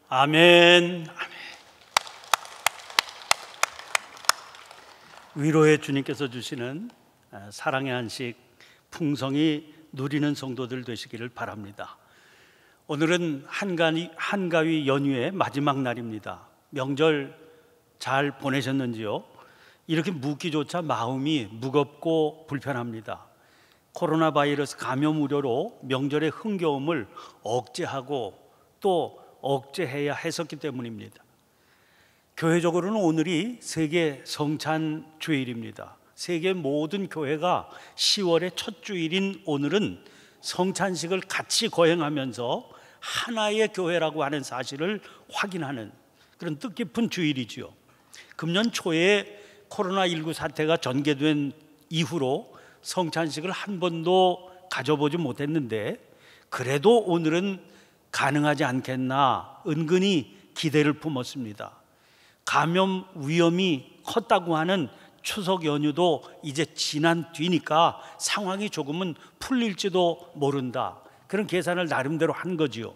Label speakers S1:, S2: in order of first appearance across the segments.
S1: 아멘. 위로의 주님께서 주시는 사랑의 안식 풍성히 누리는 성도들 되시기를 바랍니다. 오늘은 한가위 연휴의 마지막 날입니다. 명절 잘 보내셨는지요? 이렇게 묻기조차 마음이 무겁고 불편합니다. 코로나 바이러스 감염 우려로 명절의 흥겨움을 억제하고 또 억제해야 했었기 때문입니다. 교회적으로는 오늘이 세계 성찬 주일입니다. 세계 모든 교회가 10월의 첫 주일인 오늘은 성찬식을 같이 거행하면서 하나의 교회라고 하는 사실을 확인하는 그런 뜻깊은 주일이지요. 금년 초에 코로나19 사태가 전개된 이후로 성찬식을 한 번도 가져보지 못했는데 그래도 오늘은 가능하지 않겠나 은근히 기대를 품었습니다. 감염 위험이 컸다고 하는 추석 연휴도 이제 지난 뒤니까 상황이 조금은 풀릴지도 모른다, 그런 계산을 나름대로 한 거지요.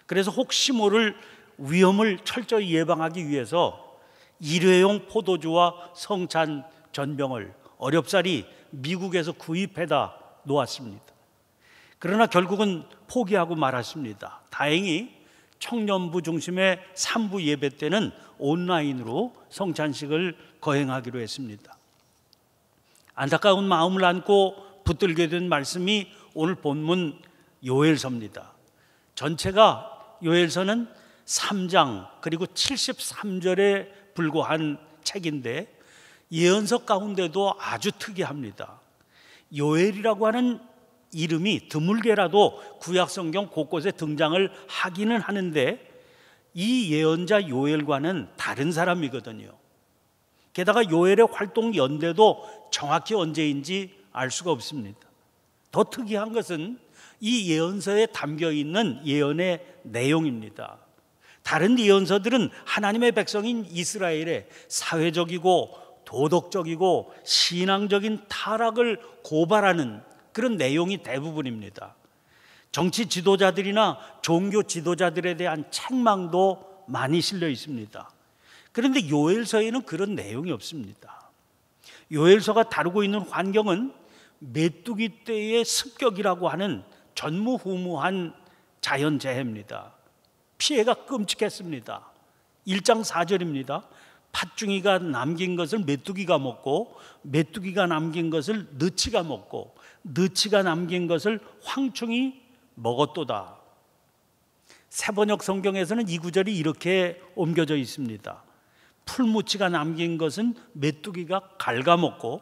S1: 그래서 혹시 모를 위험을 철저히 예방하기 위해서 일회용 포도주와 성찬 전병을 어렵사리 미국에서 구입해다 놓았습니다. 그러나 결국은 포기하고 말았습니다. 다행히 청년부 중심의 3부 예배 때는 온라인으로 성찬식을 거행하기로 했습니다. 안타까운 마음을 안고 붙들게 된 말씀이 오늘 본문 요엘서입니다. 전체가 요엘서는 3장 그리고 73절에 불과한 책인데 예언서 가운데도 아주 특이합니다. 요엘이라고 하는 이름이 드물게라도 구약성경 곳곳에 등장을 하기는 하는데 이 예언자 요엘과는 다른 사람이거든요. 게다가 요엘의 활동 연대도 정확히 언제인지 알 수가 없습니다. 더 특이한 것은 이 예언서에 담겨있는 예언의 내용입니다. 다른 예언서들은 하나님의 백성인 이스라엘의 사회적이고 도덕적이고 신앙적인 타락을 고발하는 그런 내용이 대부분입니다. 정치 지도자들이나 종교 지도자들에 대한 책망도 많이 실려 있습니다. 그런데 요엘서에는 그런 내용이 없습니다. 요엘서가 다루고 있는 환경은 메뚜기 떼의 습격이라고 하는 전무후무한 자연재해입니다. 피해가 끔찍했습니다. 1장 4절입니다. 팥중이가 남긴 것을 메뚜기가 먹고 메뚜기가 남긴 것을 느치가 먹고 느치가 남긴 것을 황충이 먹었도다. 새번역 성경에서는 이 구절이 이렇게 옮겨져 있습니다. 풀무치가 남긴 것은 메뚜기가 갉아먹고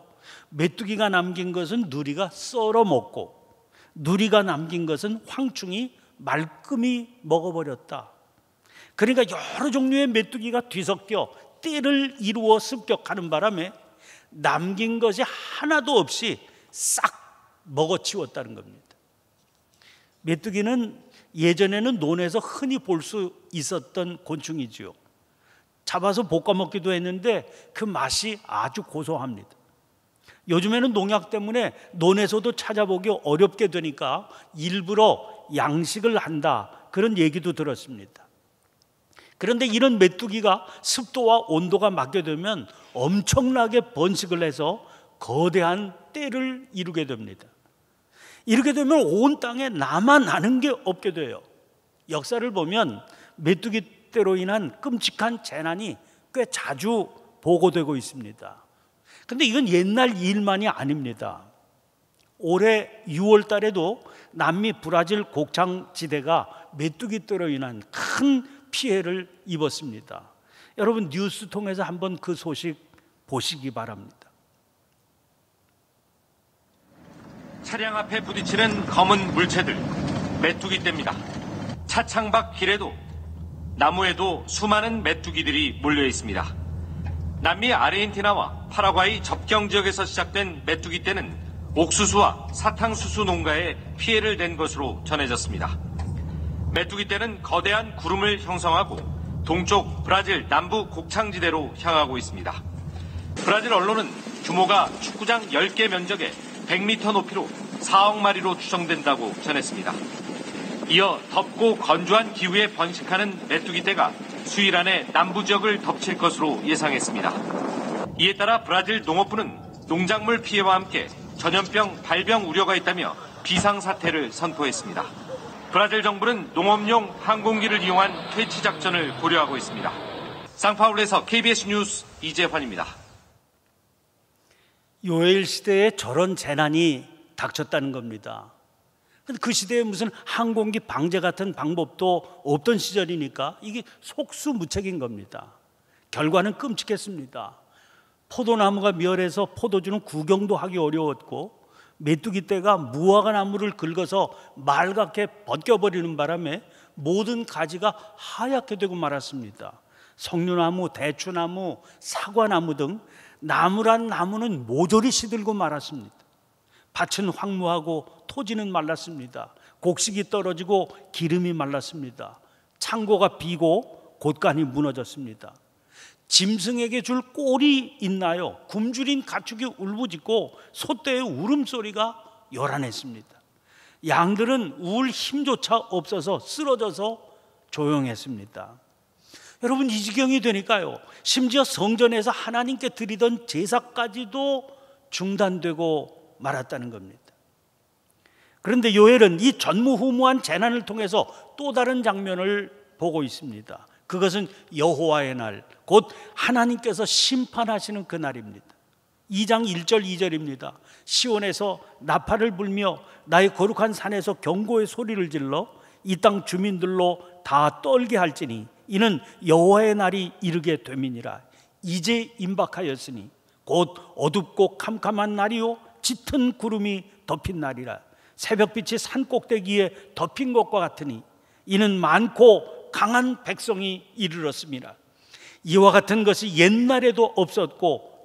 S1: 메뚜기가 남긴 것은 누리가 썰어먹고 누리가 남긴 것은 황충이 말끔히 먹어버렸다. 그러니까 여러 종류의 메뚜기가 뒤섞여 떼를 이루어 습격하는 바람에 남긴 것이 하나도 없이 싹 먹어치웠다는 겁니다. 메뚜기는 예전에는 논에서 흔히 볼 수 있었던 곤충이지요. 잡아서 볶아 먹기도 했는데 그 맛이 아주 고소합니다. 요즘에는 농약 때문에 논에서도 찾아보기 어렵게 되니까 일부러 양식을 한다, 그런 얘기도 들었습니다. 그런데 이런 메뚜기가 습도와 온도가 맞게 되면 엄청나게 번식을 해서 거대한 떼를 이루게 됩니다. 이렇게 되면 온 땅에 나만 아는 게 없게 돼요. 역사를 보면 메뚜기 떼로 인한 끔찍한 재난이 꽤 자주 보고되고 있습니다. 그런데 이건 옛날 일만이 아닙니다. 올해 6월 달에도 남미 브라질 곡창지대가 메뚜기 떼로 인한 큰 피해를 입었습니다. 여러분 뉴스 통해서 한번 그 소식 보시기 바랍니다.
S2: 차량 앞에 부딪히는 검은 물체들, 메뚜기떼입니다. 차창 밖 길에도 나무에도 수많은 메뚜기들이 몰려 있습니다. 남미 아르헨티나와 파라과이 접경 지역에서 시작된 메뚜기떼는 옥수수와 사탕수수 농가에 피해를 낸 것으로 전해졌습니다. 메뚜기떼는 거대한 구름을 형성하고 동쪽 브라질 남부 곡창지대로 향하고 있습니다. 브라질 언론은 규모가 축구장 10개 면적에 100m 높이로 4억 마리로 추정된다고 전했습니다. 이어 덥고 건조한 기후에 번식하는 메뚜기 떼가 수일 안에 남부 지역을 덮칠 것으로 예상했습니다. 이에 따라 브라질 농업부는 농작물 피해와 함께 전염병 발병 우려가 있다며 비상사태를 선포했습니다. 브라질 정부는 농업용 항공기를 이용한 퇴치 작전을 고려하고 있습니다. 상파울루에서 KBS 뉴스 이재환입니다.
S1: 요엘 시대에 저런 재난이 닥쳤다는 겁니다. 그 시대에 무슨 항공기 방제 같은 방법도 없던 시절이니까 이게 속수무책인 겁니다. 결과는 끔찍했습니다. 포도나무가 멸해서 포도주는 구경도 하기 어려웠고, 메뚜기 떼가 무화과 나무를 긁어서 말갛게 벗겨버리는 바람에 모든 가지가 하얗게 되고 말았습니다. 석류나무, 대추나무, 사과나무 등 나무란 나무는 모조리 시들고 말았습니다. 밭은 황무하고 토지는 말랐습니다. 곡식이 떨어지고 기름이 말랐습니다. 창고가 비고 곳간이 무너졌습니다. 짐승에게 줄 꼴이 있나요? 굶주린 가축이 울부짖고 소떼의 울음소리가 요란했습니다. 양들은 울 힘조차 없어서 쓰러져서 조용했습니다. 여러분, 이 지경이 되니까요, 심지어 성전에서 하나님께 드리던 제사까지도 중단되고 말았다는 겁니다. 그런데 요엘은 이 전무후무한 재난을 통해서 또 다른 장면을 보고 있습니다. 그것은 여호와의 날, 곧 하나님께서 심판하시는 그 날입니다. 2장 1절 2절입니다. 시온에서 나팔을 불며 나의 거룩한 산에서 경고의 소리를 질러 이 땅 주민들로 다 떨게 할지니 이는 여호와의 날이 이르게 됨이니라. 이제 임박하였으니 곧 어둡고 캄캄한 날이요 짙은 구름이 덮인 날이라. 새벽빛이 산 꼭대기에 덮인 것과 같으니 이는 많고 강한 백성이 이르렀습니다. 이와 같은 것이 옛날에도 없었고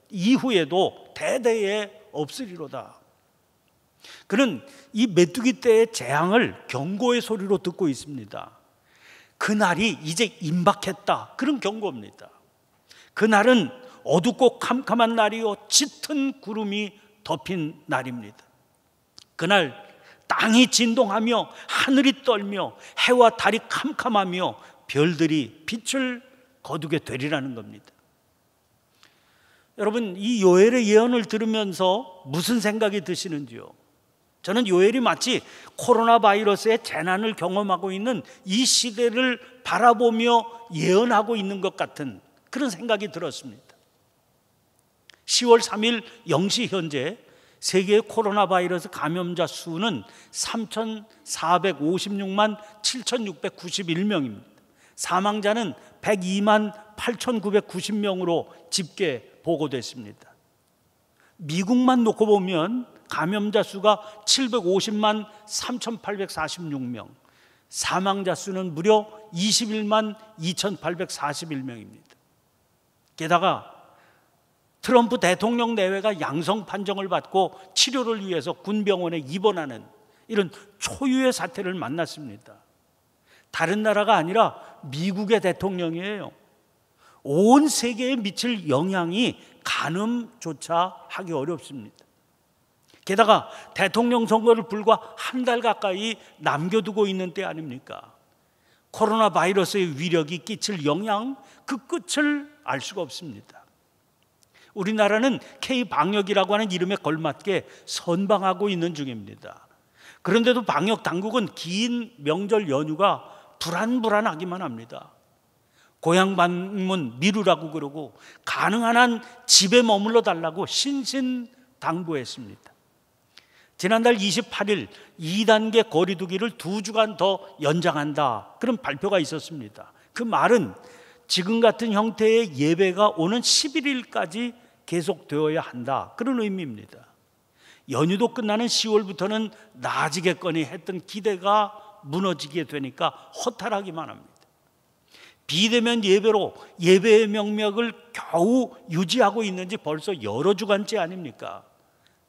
S1: 이후에도 대대에 없으리로다. 그는 이 메뚜기 떼의 재앙을 경고의 소리로 듣고 있습니다. 그날이 이제 임박했다, 그런 경고입니다. 그날은 어둡고 캄캄한 날이요 짙은 구름이 덮인 날입니다. 그날 땅이 진동하며 하늘이 떨며 해와 달이 캄캄하며 별들이 빛을 거두게 되리라는 겁니다. 여러분, 이 요엘의 예언을 들으면서 무슨 생각이 드시는지요? 저는 요엘이 마치 코로나 바이러스의 재난을 경험하고 있는 이 시대를 바라보며 예언하고 있는 것 같은 그런 생각이 들었습니다. 10월 3일 0시 현재 세계 코로나 바이러스 감염자 수는 3,456만 7,691명입니다. 사망자는 102만 8,990명으로 집계 보고됐습니다. 미국만 놓고 보면 감염자 수가 750만 3,846명, 사망자 수는 무려 21만 2,841명입니다. 게다가 트럼프 대통령 내외가 양성 판정을 받고 치료를 위해서 군병원에 입원하는 이런 초유의 사태를 만났습니다. 다른 나라가 아니라 미국의 대통령이에요. 온 세계에 미칠 영향이 가늠조차 하기 어렵습니다. 게다가 대통령 선거를 불과 한 달 가까이 남겨두고 있는 때 아닙니까? 코로나 바이러스의 위력이 끼칠 영향, 그 끝을 알 수가 없습니다. 우리나라는 K-방역이라고 하는 이름에 걸맞게 선방하고 있는 중입니다. 그런데도 방역 당국은 긴 명절 연휴가 불안불안하기만 합니다. 고향 방문 미루라고 그러고 가능한 한 집에 머물러 달라고 신신당부했습니다. 지난달 28일 2단계 거리두기를 2주간 더 연장한다, 그런 발표가 있었습니다. 그 말은 지금 같은 형태의 예배가 오는 11일까지 계속되어야 한다, 그런 의미입니다. 연휴도 끝나는 10월부터는 나아지겠거니 했던 기대가 무너지게 되니까 허탈하기만 합니다. 비대면 예배로 예배의 명맥을 겨우 유지하고 있는지 벌써 여러 주간째 아닙니까?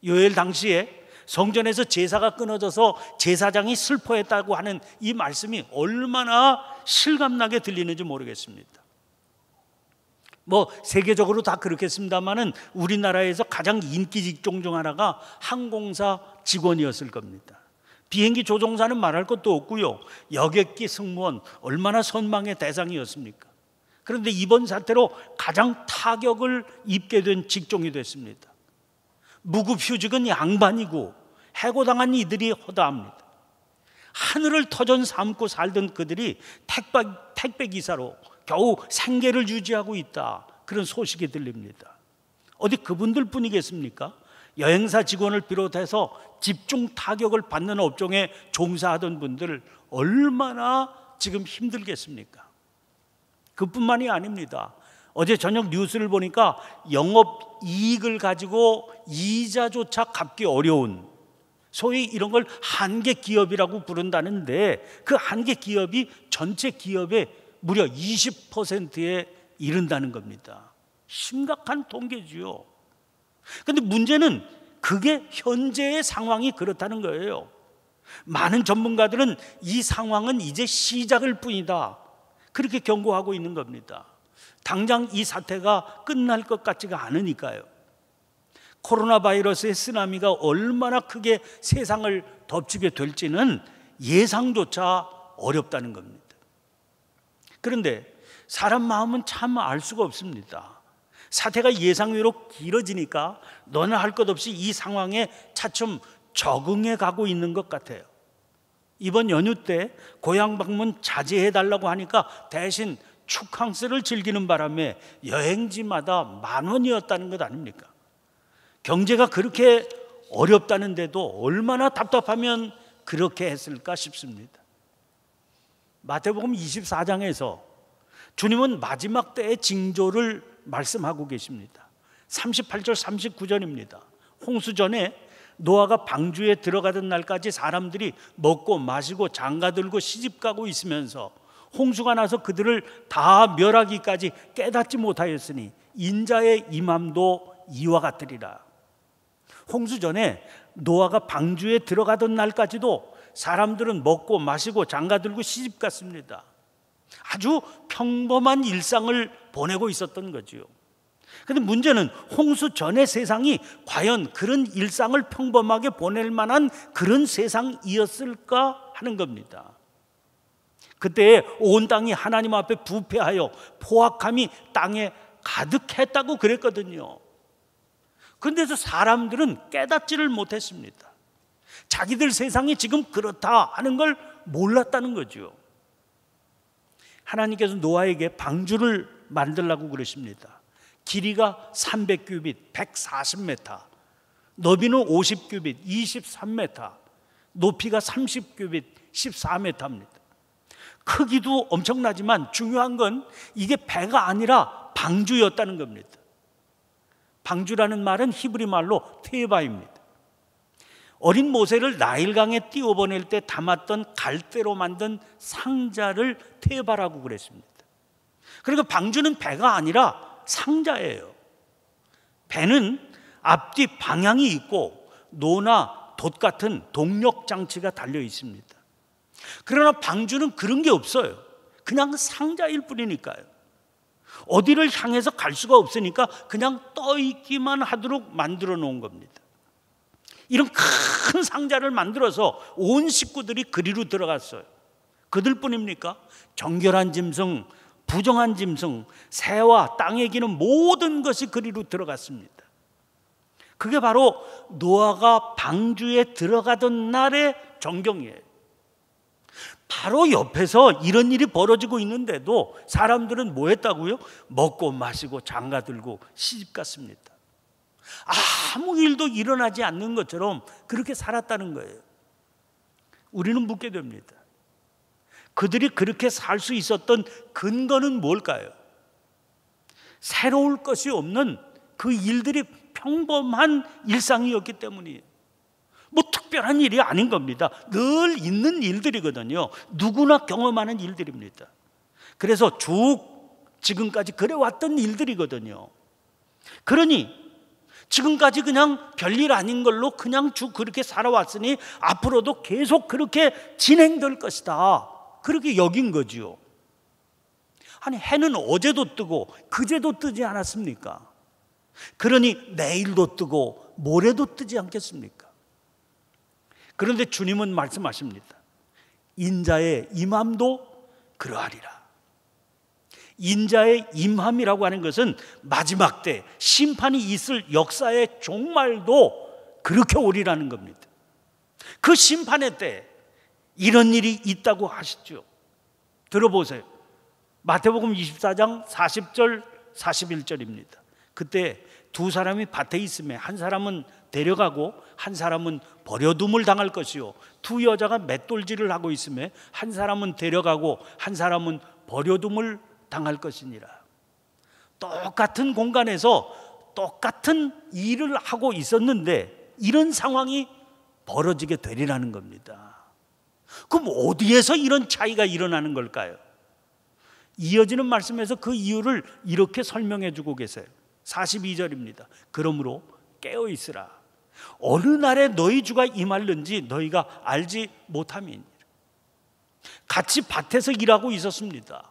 S1: 요엘 당시에 성전에서 제사가 끊어져서 제사장이 슬퍼했다고 하는 이 말씀이 얼마나 실감나게 들리는지 모르겠습니다. 세계적으로 다 그렇겠습니다만은 우리나라에서 가장 인기 직종 중 하나가 항공사 직원이었을 겁니다. 비행기 조종사는 말할 것도 없고요. 여객기 승무원 얼마나 선망의 대상이었습니까? 그런데 이번 사태로 가장 타격을 입게 된 직종이 됐습니다. 무급휴직은 양반이고 해고당한 이들이 허다합니다. 하늘을 터전 삼고 살던 그들이 택배기사로 겨우 생계를 유지하고 있다, 그런 소식이 들립니다. 어디 그분들 뿐이겠습니까? 여행사 직원을 비롯해서 집중 타격을 받는 업종에 종사하던 분들 얼마나 지금 힘들겠습니까? 그뿐만이 아닙니다. 어제 저녁 뉴스를 보니까 영업이익을 가지고 이자조차 갚기 어려운, 소위 이런 걸 한계 기업이라고 부른다는데, 그 한계 기업이 전체 기업의 무려 20%에 이른다는 겁니다. 심각한 통계지요. 그런데 문제는 그게 현재의 상황이 그렇다는 거예요. 많은 전문가들은 이 상황은 이제 시작일 뿐이다, 그렇게 경고하고 있는 겁니다. 당장 이 사태가 끝날 것 같지가 않으니까요. 코로나 바이러스의 쓰나미가 얼마나 크게 세상을 덮치게 될지는 예상조차 어렵다는 겁니다. 그런데 사람 마음은 참 알 수가 없습니다. 사태가 예상외로 길어지니까 너나 할 것 없이 이 상황에 차츰 적응해 가고 있는 것 같아요. 이번 연휴 때 고향 방문 자제해달라고 하니까 대신 축항스를 즐기는 바람에 여행지마다 10,000원이었다는 것 아닙니까? 경제가 그렇게 어렵다는데도 얼마나 답답하면 그렇게 했을까 싶습니다. 마태복음 24장에서 주님은 마지막 때의 징조를 말씀하고 계십니다. 38절 39절입니다. 홍수전에 노아가 방주에 들어가던 날까지 사람들이 먹고 마시고 장가들고 시집가고 있으면서 홍수가 나서 그들을 다 멸하기까지 깨닫지 못하였으니 인자의 임함도 이와 같으리라. 홍수 전에 노아가 방주에 들어가던 날까지도 사람들은 먹고 마시고 장가들고 시집갔습니다. 아주 평범한 일상을 보내고 있었던 거죠. 그런데 문제는 홍수 전의 세상이 과연 그런 일상을 평범하게 보낼 만한 그런 세상이었을까 하는 겁니다. 그때 온 땅이 하나님 앞에 부패하여 포악함이 땅에 가득했다고 그랬거든요. 그런데도 사람들은 깨닫지를 못했습니다. 자기들 세상이 지금 그렇다 하는 걸 몰랐다는 거죠. 하나님께서 노아에게 방주를 만들라고 그러십니다. 길이가 300규빗 140m, 너비는 50규빗 23m, 높이가 30규빗 14m입니다. 크기도 엄청나지만 중요한 건 이게 배가 아니라 방주였다는 겁니다. 방주라는 말은 히브리 말로 테바입니다. 어린 모세를 나일강에 띄워보낼 때 담았던 갈대로 만든 상자를 테바라고 그랬습니다. 그러니까 방주는 배가 아니라 상자예요. 배는 앞뒤 방향이 있고 노나 돛 같은 동력 장치가 달려 있습니다. 그러나 방주는 그런 게 없어요. 그냥 상자일 뿐이니까요. 어디를 향해서 갈 수가 없으니까 그냥 떠 있기만 하도록 만들어 놓은 겁니다. 이런 큰 상자를 만들어서 온 식구들이 그리로 들어갔어요. 그들뿐입니까? 정결한 짐승, 부정한 짐승, 새와 땅에 기는 모든 것이 그리로 들어갔습니다. 그게 바로 노아가 방주에 들어가던 날의 전경이에요. 바로 옆에서 이런 일이 벌어지고 있는데도 사람들은 뭐 했다고요? 먹고 마시고 장가들고 시집갔습니다. 아무 일도 일어나지 않는 것처럼 그렇게 살았다는 거예요. 우리는 묻게 됩니다. 그들이 그렇게 살 수 있었던 근거는 뭘까요? 새로울 것이 없는 그 일들이 평범한 일상이었기 때문이에요. 뭐 특별한 일이 아닌 겁니다. 늘 있는 일들이거든요. 누구나 경험하는 일들입니다. 그래서 쭉 지금까지 그래왔던 일들이거든요. 그러니 지금까지 그냥 별일 아닌 걸로 그냥 쭉 그렇게 살아왔으니 앞으로도 계속 그렇게 진행될 것이다, 그렇게 여긴 거지요. 아니, 해는 어제도 뜨고 그제도 뜨지 않았습니까? 그러니 내일도 뜨고 모레도 뜨지 않겠습니까? 그런데 주님은 말씀하십니다. 인자의 임함도 그러하리라. 인자의 임함이라고 하는 것은 마지막 때 심판이 있을 역사의 종말도 그렇게 오리라는 겁니다. 그 심판의 때 이런 일이 있다고 하시죠. 들어보세요. 마태복음 24장 40절 41절입니다. 그때 두 사람이 밭에 있음에 한 사람은 데려가고 한 사람은 버려둠을 당할 것이요, 두 여자가 맷돌질을 하고 있음에 한 사람은 데려가고 한 사람은 버려둠을 당할 것이니라. 똑같은 공간에서 똑같은 일을 하고 있었는데 이런 상황이 벌어지게 되리라는 겁니다. 그럼 어디에서 이런 차이가 일어나는 걸까요? 이어지는 말씀에서 그 이유를 이렇게 설명해 주고 계세요. 42절입니다. 그러므로 깨어 있으라. 어느 날에 너희 주가 임할는지 너희가 알지 못함이니라. 같이 밭에서 일하고 있었습니다.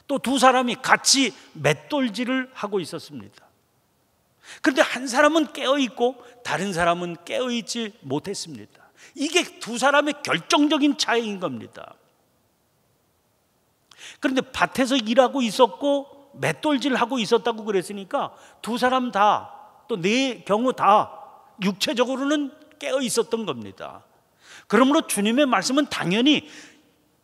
S1: 또 두 사람이 같이 맷돌질을 하고 있었습니다. 그런데 한 사람은 깨어 있고 다른 사람은 깨어 있지 못했습니다. 이게 두 사람의 결정적인 차이인 겁니다. 그런데 밭에서 일하고 있었고 맷돌질 하고 있었다고 그랬으니까 두 사람 다, 또 네 경우 다 육체적으로는 깨어 있었던 겁니다. 그러므로 주님의 말씀은 당연히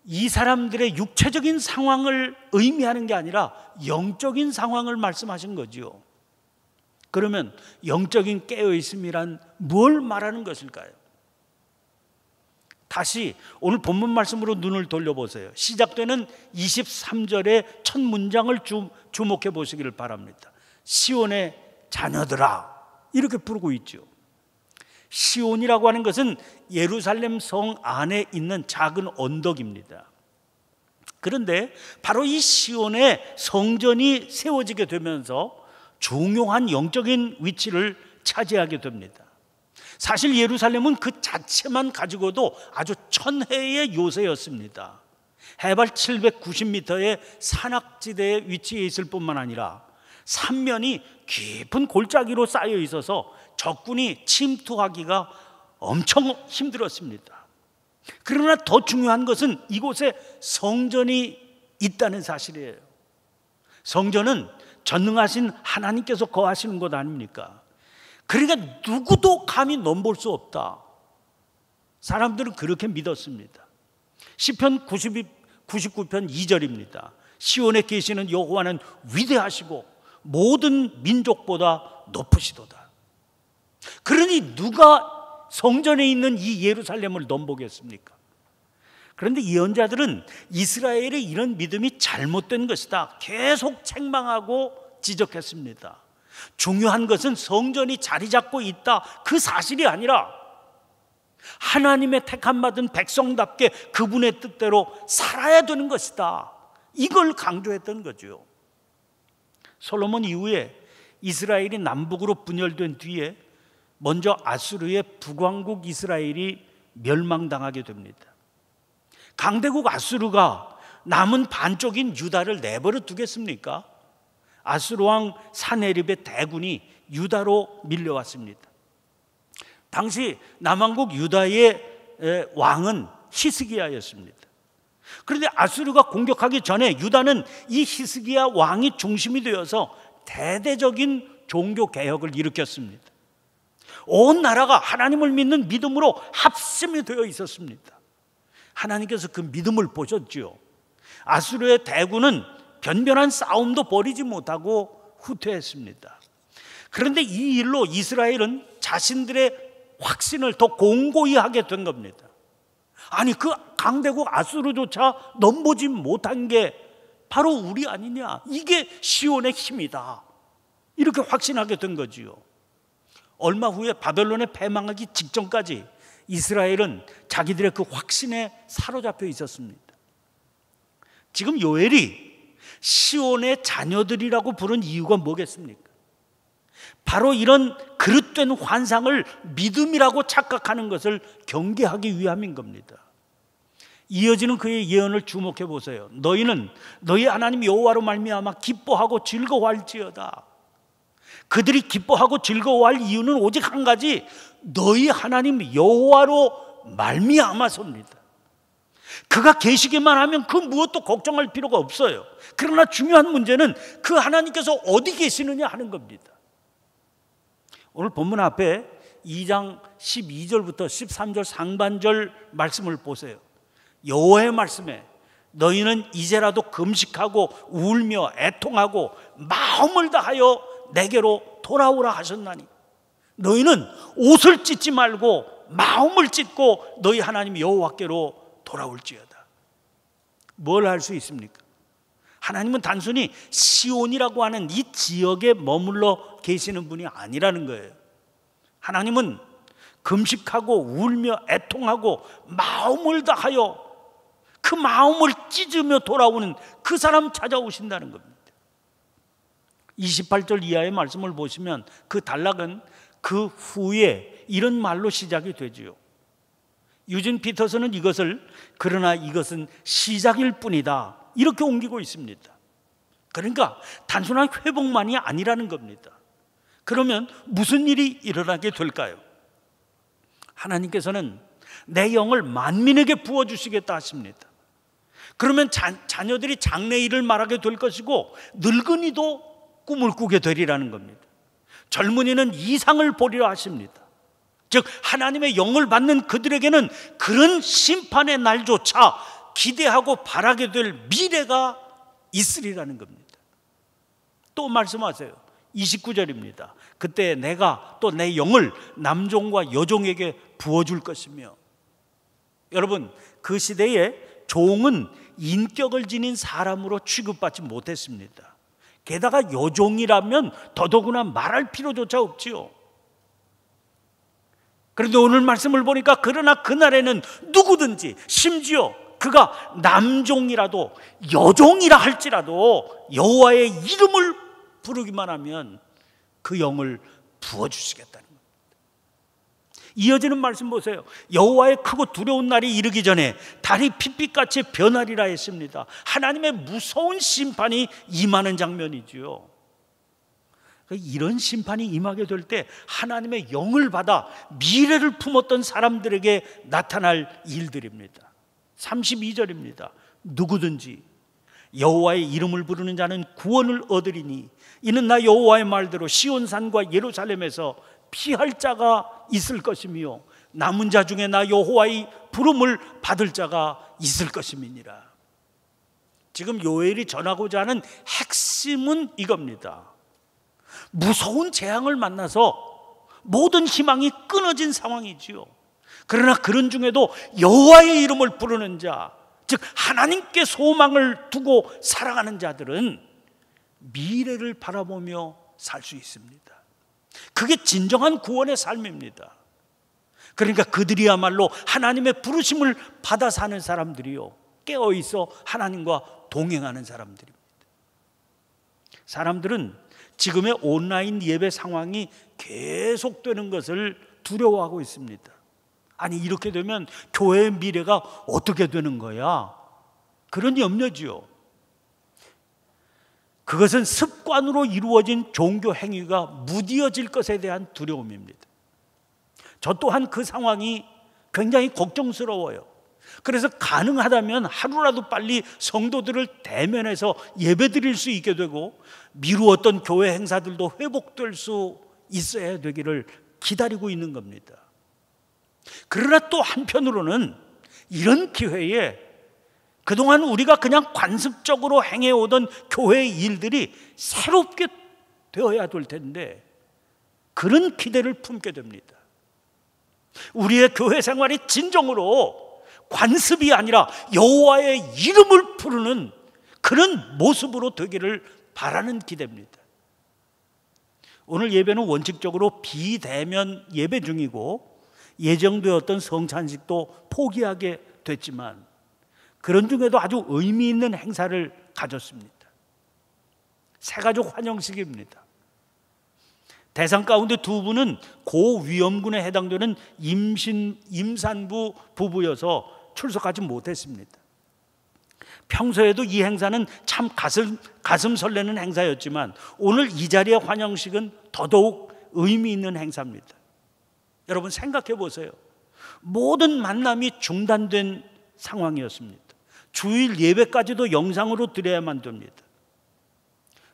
S1: 이 사람들의 육체적인 상황을 의미하는 게 아니라 영적인 상황을 말씀하신 거지요. 그러면 영적인 깨어있음이란 뭘 말하는 것일까요? 다시 오늘 본문 말씀으로 눈을 돌려보세요. 시작되는 23절의 첫 문장을 주목해 보시기를 바랍니다. 시온의 자녀들아, 이렇게 부르고 있죠. 시온이라고 하는 것은 예루살렘 성 안에 있는 작은 언덕입니다. 그런데 바로 이 시온에 성전이 세워지게 되면서 중요한 영적인 위치를 차지하게 됩니다. 사실 예루살렘은 그 자체만 가지고도 아주 천혜의 요새였습니다. 해발 790m의 산악지대에 위치해 있을 뿐만 아니라 삼면이 깊은 골짜기로 쌓여 있어서 적군이 침투하기가 엄청 힘들었습니다. 그러나 더 중요한 것은 이곳에 성전이 있다는 사실이에요. 성전은 전능하신 하나님께서 거하시는 것 아닙니까? 그러니까 누구도 감히 넘볼 수 없다. 사람들은 그렇게 믿었습니다. 시편 99편 2절입니다. 시온에 계시는 여호와는 위대하시고 모든 민족보다 높으시도다. 그러니 누가 성전에 있는 이 예루살렘을 넘보겠습니까? 그런데 예언자들은 이스라엘의 이런 믿음이 잘못된 것이다 계속 책망하고 지적했습니다. 중요한 것은 성전이 자리 잡고 있다 그 사실이 아니라 하나님의 택함받은 백성답게 그분의 뜻대로 살아야 되는 것이다, 이걸 강조했던 거죠. 솔로몬 이후에 이스라엘이 남북으로 분열된 뒤에 먼저 아수르의 북왕국 이스라엘이 멸망당하게 됩니다. 강대국 아수르가 남은 반쪽인 유다를 내버려 두겠습니까? 아수르 왕 사네립의 대군이 유다로 밀려왔습니다. 당시 남왕국 유다의 왕은 히스기야였습니다. 그런데 아수르가 공격하기 전에 유다는 이 히스기야 왕이 중심이 되어서 대대적인 종교 개혁을 일으켰습니다. 온 나라가 하나님을 믿는 믿음으로 합심이 되어 있었습니다. 하나님께서 그 믿음을 보셨지요. 아수르의 대군은 변변한 싸움도 벌이지 못하고 후퇴했습니다. 그런데 이 일로 이스라엘은 자신들의 확신을 더 공고히 하게 된 겁니다. 아니, 그 강대국 아수르조차 넘보지 못한 게 바로 우리 아니냐, 이게 시온의 힘이다, 이렇게 확신하게 된 거지요. 얼마 후에 바벨론에 패망하기 직전까지 이스라엘은 자기들의 그 확신에 사로잡혀 있었습니다. 지금 요엘이 시온의 자녀들이라고 부른 이유가 뭐겠습니까? 바로 이런 그릇된 환상을 믿음이라고 착각하는 것을 경계하기 위함인 겁니다. 이어지는 그의 예언을 주목해 보세요. 너희는 너희 하나님 여호와로 말미암아 기뻐하고 즐거워할지어다. 그들이 기뻐하고 즐거워할 이유는 오직 한 가지, 너희 하나님 여호와로 말미암아서입니다. 그가 계시기만 하면 그 무엇도 걱정할 필요가 없어요. 그러나 중요한 문제는 그 하나님께서 어디 계시느냐 하는 겁니다. 오늘 본문 앞에 2장 12절부터 13절 상반절 말씀을 보세요. 여호와의 말씀에 너희는 이제라도 금식하고 울며 애통하고 마음을 다하여 내게로 돌아오라 하셨나니 너희는 옷을 찢지 말고 마음을 찢고 너희 하나님 여호와께로 돌아올지어다. 뭘 할 수 있습니까? 하나님은 단순히 시온이라고 하는 이 지역에 머물러 계시는 분이 아니라는 거예요. 하나님은 금식하고 울며 애통하고 마음을 다하여 그 마음을 찢으며 돌아오는 그 사람 찾아오신다는 겁니다. 28절 이하의 말씀을 보시면 그 단락은 그 후에 이런 말로 시작이 되지요. 유진 피터슨은 이것을 그러나 이것은 시작일 뿐이다 이렇게 옮기고 있습니다. 그러니까 단순한 회복만이 아니라는 겁니다. 그러면 무슨 일이 일어나게 될까요? 하나님께서는 내 영을 만민에게 부어주시겠다 하십니다. 그러면 자녀들이 장래일을 말하게 될 것이고 늙은이도 꿈을 꾸게 되리라는 겁니다. 젊은이는 이상을 보리라 하십니다. 즉 하나님의 영을 받는 그들에게는 그런 심판의 날조차 기대하고 바라게 될 미래가 있으리라는 겁니다. 또 말씀하세요. 29절입니다. 그때 내가 또 내 영을 남종과 여종에게 부어줄 것이며. 여러분, 그 시대에 종은 인격을 지닌 사람으로 취급받지 못했습니다. 게다가 여종이라면 더더구나 말할 필요조차 없지요. 그런데 오늘 말씀을 보니까 그러나 그날에는 누구든지 심지어 그가 남종이라도 여종이라 할지라도 여호와의 이름을 부르기만 하면 그 영을 부어주시겠다는 겁니다. 이어지는 말씀 보세요. 여호와의 크고 두려운 날이 이르기 전에 달이 핏빛같이 변하리라 했습니다. 하나님의 무서운 심판이 임하는 장면이지요. 이런 심판이 임하게 될 때 하나님의 영을 받아 미래를 품었던 사람들에게 나타날 일들입니다. 32절입니다. 누구든지 여호와의 이름을 부르는 자는 구원을 얻으리니 이는 나 여호와의 말대로 시온산과 예루살렘에서 피할 자가 있을 것이며 남은 자 중에 나 여호와의 부름을 받을 자가 있을 것임이니라. 지금 요엘이 전하고자 하는 핵심은 이겁니다. 무서운 재앙을 만나서 모든 희망이 끊어진 상황이지요. 그러나 그런 중에도 여호와의 이름을 부르는 자, 즉 하나님께 소망을 두고 살아가는 자들은 미래를 바라보며 살 수 있습니다. 그게 진정한 구원의 삶입니다. 그러니까 그들이야말로 하나님의 부르심을 받아 사는 사람들이요, 깨어있어 하나님과 동행하는 사람들입니다. 사람들은 지금의 온라인 예배 상황이 계속되는 것을 두려워하고 있습니다. 아니, 이렇게 되면 교회의 미래가 어떻게 되는 거야? 그런 염려지요. 그것은 습관으로 이루어진 종교 행위가 무디어질 것에 대한 두려움입니다. 저 또한 그 상황이 굉장히 걱정스러워요. 그래서 가능하다면 하루라도 빨리 성도들을 대면해서 예배드릴 수 있게 되고 미루었던 교회 행사들도 회복될 수 있어야 되기를 기다리고 있는 겁니다. 그러나 또 한편으로는 이런 기회에 그동안 우리가 그냥 관습적으로 행해오던 교회의 일들이 새롭게 되어야 될 텐데 그런 기대를 품게 됩니다. 우리의 교회 생활이 진정으로 관습이 아니라 여호와의 이름을 부르는 그런 모습으로 되기를 바라는 기대입니다. 오늘 예배는 원칙적으로 비대면 예배 중이고 예정되었던 성찬식도 포기하게 됐지만 그런 중에도 아주 의미 있는 행사를 가졌습니다. 새가족 환영식입니다. 대상 가운데 두 분은 고위험군에 해당되는 임산부 부부여서 출석하지 못했습니다. 평소에도 이 행사는 참 가슴 설레는 행사였지만 오늘 이 자리의 환영식은 더더욱 의미 있는 행사입니다. 여러분 생각해 보세요. 모든 만남이 중단된 상황이었습니다. 주일 예배까지도 영상으로 드려야만 됩니다.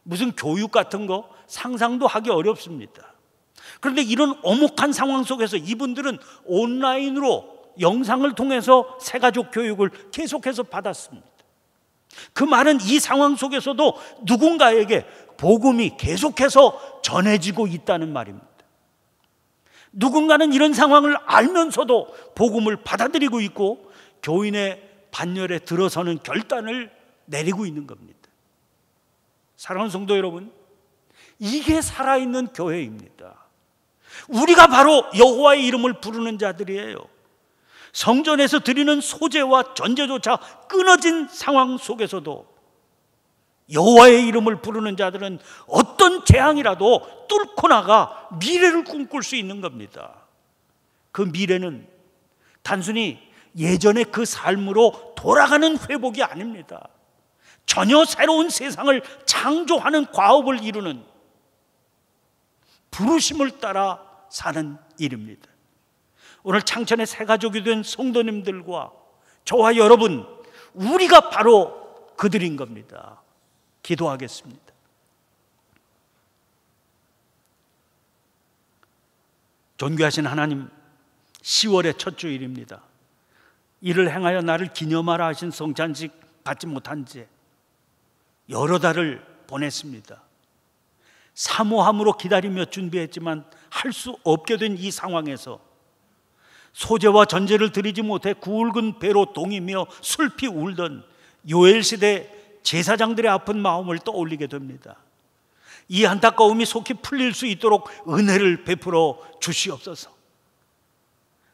S1: 무슨 교육 같은 거 상상도 하기 어렵습니다. 그런데 이런 엄혹한 상황 속에서 이분들은 온라인으로 영상을 통해서 새가족 교육을 계속해서 받았습니다. 그 말은 이 상황 속에서도 누군가에게 복음이 계속해서 전해지고 있다는 말입니다. 누군가는 이런 상황을 알면서도 복음을 받아들이고 있고 교인의 반열에 들어서는 결단을 내리고 있는 겁니다. 사랑하는 성도 여러분, 이게 살아있는 교회입니다. 우리가 바로 여호와의 이름을 부르는 자들이에요. 성전에서 드리는 소제와 전제조차 끊어진 상황 속에서도 여호와의 이름을 부르는 자들은 어떤 재앙이라도 뚫고 나가 미래를 꿈꿀 수 있는 겁니다. 그 미래는 단순히 예전의 그 삶으로 돌아가는 회복이 아닙니다. 전혀 새로운 세상을 창조하는 과업을 이루는 부르심을 따라 사는 일입니다. 오늘 창천의 새가족이 된 성도님들과 저와 여러분, 우리가 바로 그들인 겁니다. 기도하겠습니다. 존귀하신 하나님, 10월의 첫 주일입니다. 이를 행하여 나를 기념하라 하신 성찬식 받지 못한 지 여러 달을 보냈습니다. 사모함으로 기다리며 준비했지만 할 수 없게 된 이 상황에서 소제와 전제를 드리지 못해 굵은 배로 동이며 슬피 울던 요엘시대 제사장들의 아픈 마음을 떠올리게 됩니다. 이 안타까움이 속히 풀릴 수 있도록 은혜를 베풀어 주시옵소서.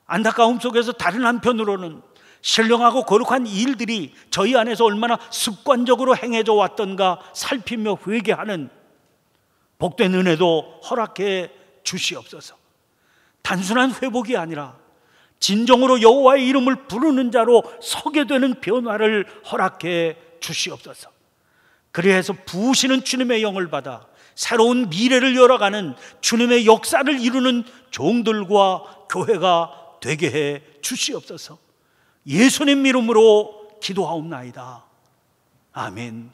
S1: 안타까움 속에서 다른 한편으로는 신령하고 거룩한 일들이 저희 안에서 얼마나 습관적으로 행해져 왔던가 살피며 회개하는 복된 은혜도 허락해 주시옵소서. 단순한 회복이 아니라 진정으로 여호와의 이름을 부르는 자로 서게 되는 변화를 허락해 주시옵소서. 그래서 부으시는 주님의 영을 받아 새로운 미래를 열어가는 주님의 역사를 이루는 종들과 교회가 되게 해 주시옵소서. 예수님 이름으로 기도하옵나이다. 아멘.